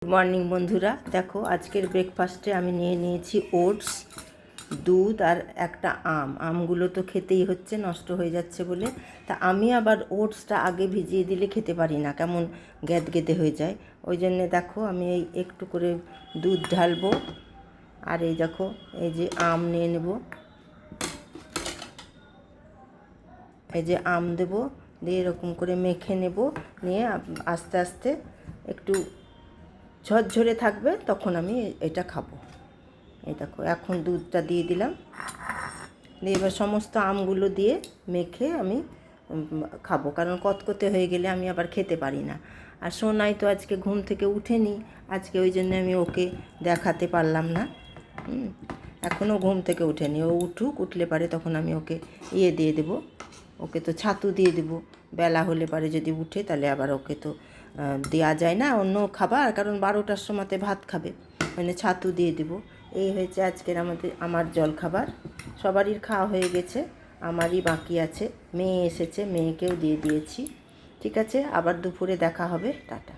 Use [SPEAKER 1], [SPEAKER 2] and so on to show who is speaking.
[SPEAKER 1] Good morning বন্ধুরা, দেখো আজকের ব্রেকফাস্টে আমি নিয়ে নিয়েছি ওটস, দুধ আর একটা আমগুলো তো খেতেই হচ্ছে, নষ্ট হয়ে যাচ্ছে বলে। তা আমি আবার ওটসটা আগে ভিজিয়ে দিলে খেতে পারি না, কেমন গ্যাদগেদে হয়ে যায়। ওই জন্যে দেখো আমি এই একটু করে দুধ ঢালবো, আর এই দেখো এই যে আম নিয়ে নেব, এই যে আম দেবো, দিয়ে এরকম করে মেখে নেব, নিয়ে আস্তে আস্তে একটু ঝরঝরে থাকবে, তখন আমি এটা খাবো। এই দেখো এখন দুধটা দিয়ে দিলাম, দিয়ে এবার সমস্ত আমগুলো দিয়ে মেখে আমি খাবো, কারণ কতকতে হয়ে গেলে আমি আবার খেতে পারি না। আর সোনাই তো আজকে ঘুম থেকে উঠেনি, আজকে ওই জন্য আমি ওকে দেখাতে পারলাম না। এখনও ঘুম থেকে উঠেনি, ও উঠলে পারে তখন আমি ওকে দিয়ে দেবো, ওকে তো ছাতু দিয়ে দেবো। বেলা হলে পারে যদি উঠে, তাহলে আবার ওকে তো দেওয়া যায় না অন্য খাবার, কারণ 12টার সময়তে ভাত খাবে, মানে ছাতু দিয়ে দেবো। এই হয়েছে আজকের আমার জলখাবার। সবারই খাওয়া হয়ে গেছে, আমারই বাকি আছে। মেয়ে এসেছে, মেয়েকেও দিয়ে দিয়েছি। ঠিক আছে, আবার দুপুরে দেখা হবে, টাটা।